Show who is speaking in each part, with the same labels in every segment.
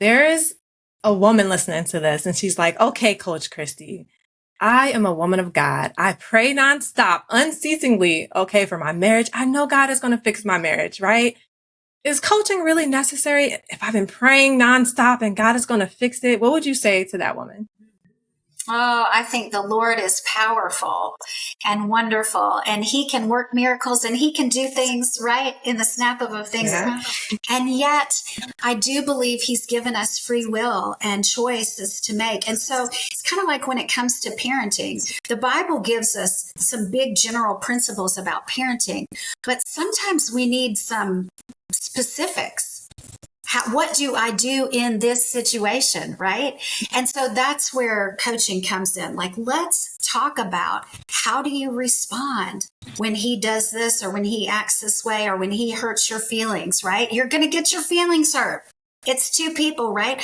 Speaker 1: there is a woman listening to this and she's like, okay, Coach Cristie, I am a woman of God. I pray nonstop, unceasingly, okay, for my marriage. I know God is going to fix my marriage, right? Is coaching really necessary? If I've been praying nonstop and God is going to fix it, what would you say to that woman?
Speaker 2: Oh, I think the Lord is powerful and wonderful, and he can work miracles and he can do things right in the snap of a thing's.
Speaker 1: Yeah.
Speaker 2: And yet I do believe he's given us free will and choices to make. And so it's kind of like when it comes to parenting, the Bible gives us some big general principles about parenting, but sometimes we need some specifics. What do I do in this situation, right? And so that's where coaching comes in. Like, let's talk about how do you respond when he does this or when he acts this way or when he hurts your feelings, right? You're going to get your feelings hurt. It's two people, right?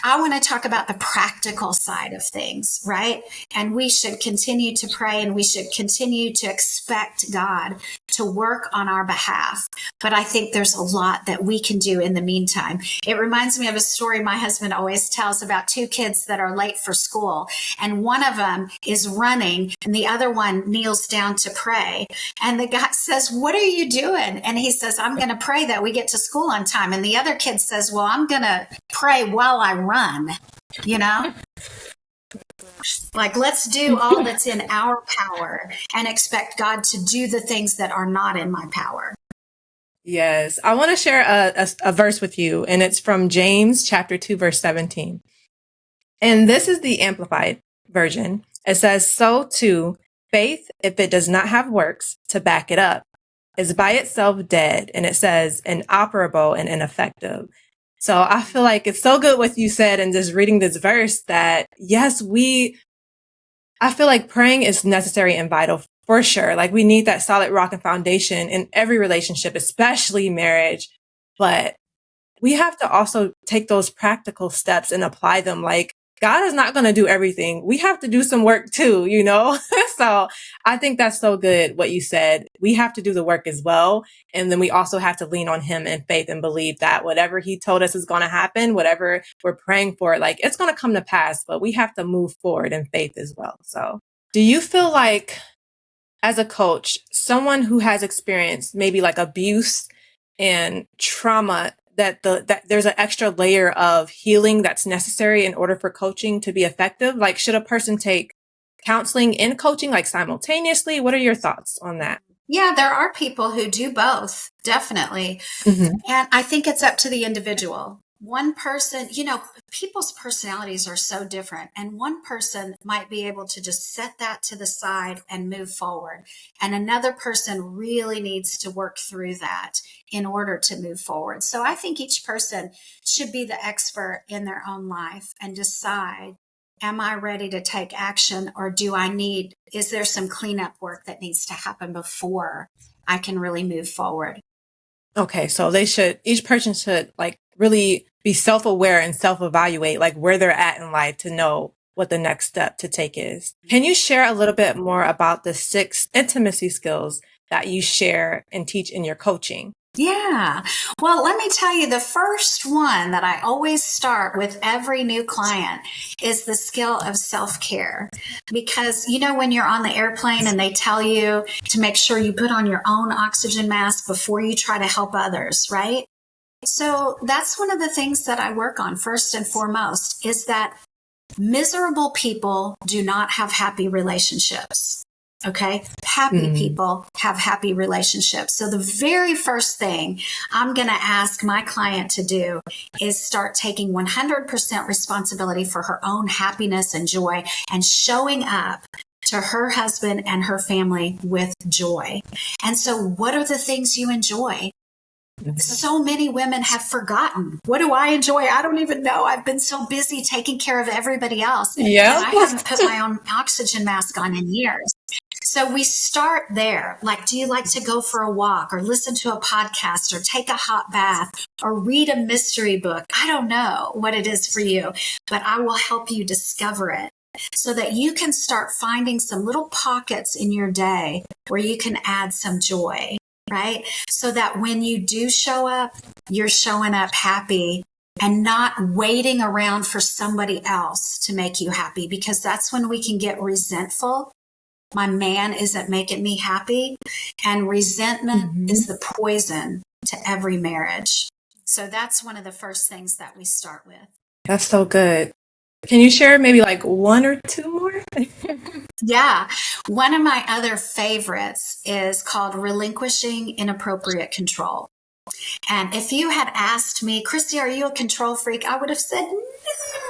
Speaker 2: I want to talk about the practical side of things, right? And we should continue to pray and we should continue to expect God to work on our behalf. But I think there's a lot that we can do in the meantime. It reminds me of a story my husband always tells about two kids that are late for school. And one of them is running and the other one kneels down to pray. And the guy says, "What are you doing?" And he says, "I'm going to pray that we get to school on time." And the other kid says, "Well, I'm going to pray while I run." You know? Like, let's do all that's in our power and expect God to do the things that are not in my power.
Speaker 1: Yes. I want to share a verse with you, and it's from James chapter 2, verse 17. And this is the Amplified version. It says, "So too, faith, if it does not have works to back it up, is by itself dead." And it says, inoperable and ineffective. So I feel like it's so good what you said and just reading this verse that, yes, I feel like praying is necessary and vital for sure. Like, we need that solid rock and foundation in every relationship, especially marriage. But we have to also take those practical steps and apply them. Like, God is not going to do everything. We have to do some work too, you know? So I think that's so good what you said. We have to do the work as well. And then we also have to lean on him in faith and believe that whatever he told us is going to happen, whatever we're praying for, like, it's going to come to pass, but we have to move forward in faith as well. So do you feel like, as a coach, someone who has experienced maybe like abuse and trauma, that there's an extra layer of healing that's necessary in order for coaching to be effective? Like, should a person take counseling and coaching like simultaneously? What are your thoughts on that?
Speaker 2: Yeah, there are people who do both, definitely.
Speaker 1: Mm-hmm.
Speaker 2: And I think it's up to the individual. One person, people's personalities are so different, and one person might be able to just set that to the side and move forward. And another person really needs to work through that in order to move forward. So I think each person should be the expert in their own life and decide, am I ready to take action, or is there some cleanup work that needs to happen before I can really move forward?
Speaker 1: Okay. So each person should like really be self-aware and self-evaluate like where they're at in life to know what the next step to take is. Can you share a little bit more about the 6 intimacy skills that you share and teach in your coaching?
Speaker 2: Yeah. Well, let me tell you, the first one that I always start with every new client is the skill of self-care. Because, when you're on the airplane and they tell you to make sure you put on your own oxygen mask before you try to help others, right? So that's one of the things that I work on first and foremost, is that miserable people do not have happy relationships. Okay. Happy people have happy relationships. So the very first thing I'm going to ask my client to do is start taking 100% responsibility for her own happiness and joy, and showing up to her husband and her family with joy. And so what are the things you enjoy? So many women have forgotten. What do I enjoy? I don't even know. I've been so busy taking care of everybody else.
Speaker 1: Yeah.
Speaker 2: And I haven't put my own oxygen mask on in years. So we start there. Like, do you like to go for a walk, or listen to a podcast, or take a hot bath, or read a mystery book? I don't know what it is for you, but I will help you discover it so that you can start finding some little pockets in your day where you can add some joy, right? So that when you do show up, you're showing up happy and not waiting around for somebody else to make you happy, because that's when we can get resentful. My man isn't making me happy. And resentment is the poison to every marriage. So that's one of the first things that we start with.
Speaker 1: That's so good. Can you share maybe like one or two more?
Speaker 2: Yeah. One of my other favorites is called relinquishing inappropriate control. And if you had asked me, Cristie, are you a control freak? I would have said,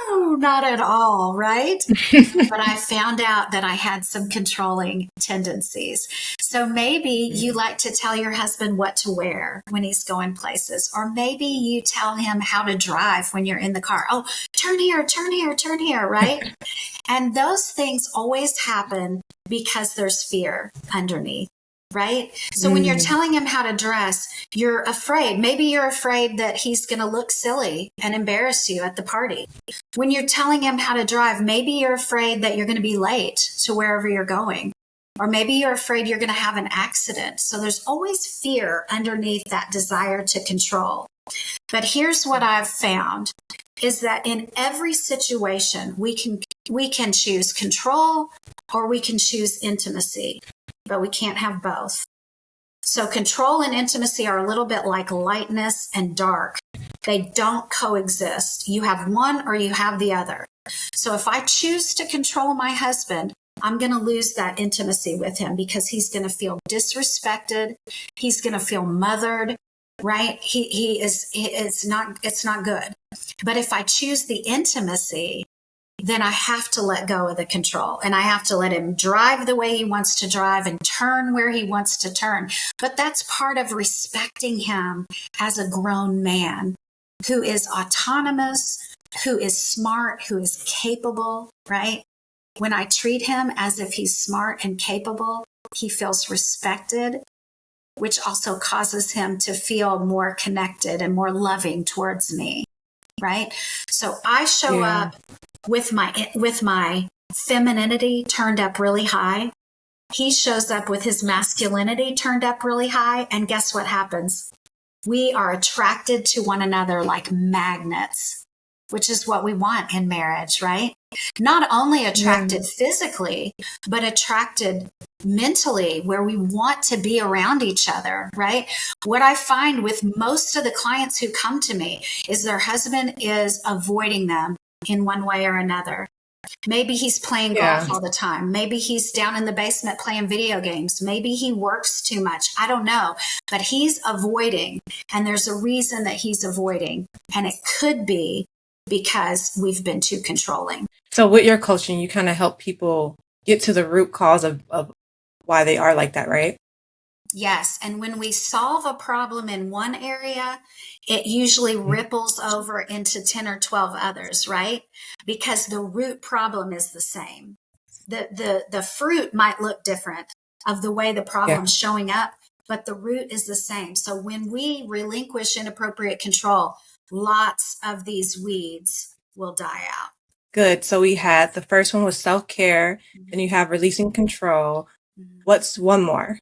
Speaker 2: no, not at all, right? But I found out that I had some controlling tendencies. So maybe you like to tell your husband what to wear when he's going places, or maybe you tell him how to drive when you're in the car. Oh, turn here, turn here, turn here, right? And those things always happen because there's fear underneath. Right? So when you're telling him how to dress, you're afraid. Maybe you're afraid that he's going to look silly and embarrass you at the party. When you're telling him how to drive, maybe you're afraid that you're going to be late to wherever you're going. Or maybe you're afraid you're going to have an accident. So there's always fear underneath that desire to control. But here's what I've found is that in every situation, we can choose control or we can choose intimacy. But we can't have both. So control and intimacy are a little bit like lightness and dark. They don't coexist. You have one or you have the other. So if I choose to control my husband, I'm going to lose that intimacy with him because he's going to feel disrespected. He's going to feel mothered, right? It's not good. But if I choose the intimacy, then I have to let go of the control and I have to let him drive the way he wants to drive and turn where he wants to turn. But that's part of respecting him as a grown man who is autonomous, who is smart, who is capable, right? When I treat him as if he's smart and capable, he feels respected, which also causes him to feel more connected and more loving towards me, right? So I show up with my femininity turned up really high. He shows up with his masculinity turned up really high. And guess what happens? We are attracted to one another like magnets, which is what we want in marriage, right? Not only attracted physically, but attracted mentally, where we want to be around each other, right? What I find with most of the clients who come to me is their husband is avoiding them in one way or another. Maybe he's playing golf all the time. Maybe he's down in the basement playing video games. Maybe he works too much. I don't know. But he's avoiding. And there's a reason that he's avoiding. And it could be because we've been too controlling.
Speaker 1: So with your coaching, you kind of help people get to the root cause of why they are like that, right?
Speaker 2: Yes. And when we solve a problem in one area, it usually ripples over into 10 or 12 others, right? Because the root problem is the same. The fruit might look different of the way the problem's showing up, but the root is the same. So when we relinquish inappropriate control, lots of these weeds will die out.
Speaker 1: Good. So we had the first one was self-care, and you have releasing control. What's one more?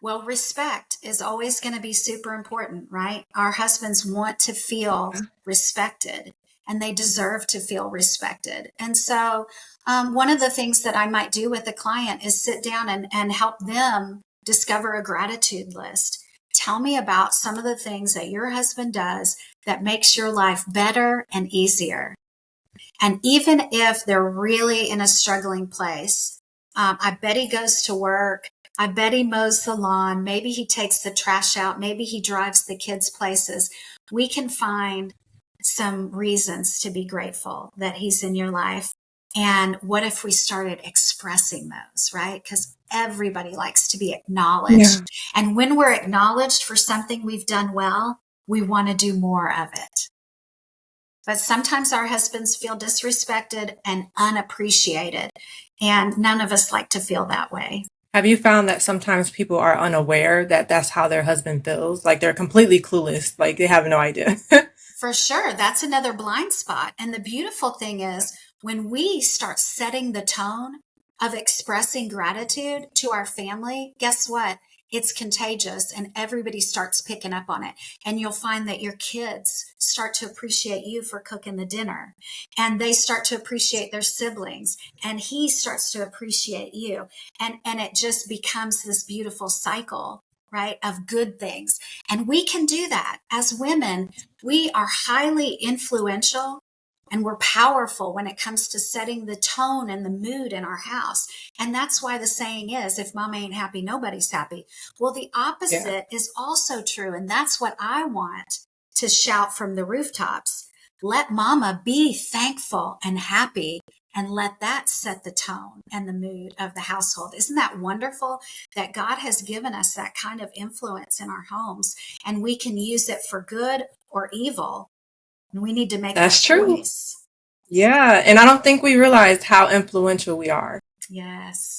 Speaker 2: Well, respect is always going to be super important, right? Our husbands want to feel respected and they deserve to feel respected. And so one of the things that I might do with a client is sit down and help them discover a gratitude list. Tell me about some of the things that your husband does that makes your life better and easier. And even if they're really in a struggling place, I bet he goes to work. I bet he mows the lawn. Maybe he takes the trash out. Maybe he drives the kids places. We can find some reasons to be grateful that he's in your life. And what if we started expressing those, right? Because everybody likes to be acknowledged. And when we're acknowledged for something we've done well, we want to do more of it. But sometimes our husbands feel disrespected and unappreciated. And none of us like to feel that way.
Speaker 1: Have you found that sometimes people are unaware that that's how their husband feels? Like they're completely clueless, like they have no idea.
Speaker 2: For sure. That's another blind spot. And the beautiful thing is when we start setting the tone of expressing gratitude to our family, guess what? it's contagious and everybody starts picking up on it. And you'll find that your kids start to appreciate you for cooking the dinner, and they start to appreciate their siblings, and he starts to appreciate you. And it just becomes this beautiful cycle, right, of good things. And we can do that as women. We are highly influential and we're powerful when it comes to setting the tone and the mood in our house. And that's why the saying is, if mama ain't happy, nobody's happy. Well, the opposite is also true. And that's what I want to shout from the rooftops. Let mama be thankful and happy, and let that set the tone and the mood of the household. Isn't that wonderful that God has given us that kind of influence in our homes, and we can use it for good or evil? And we need to make that
Speaker 1: true.
Speaker 2: choice.
Speaker 1: Yeah. And I don't think we realize how influential we are.
Speaker 2: Yes.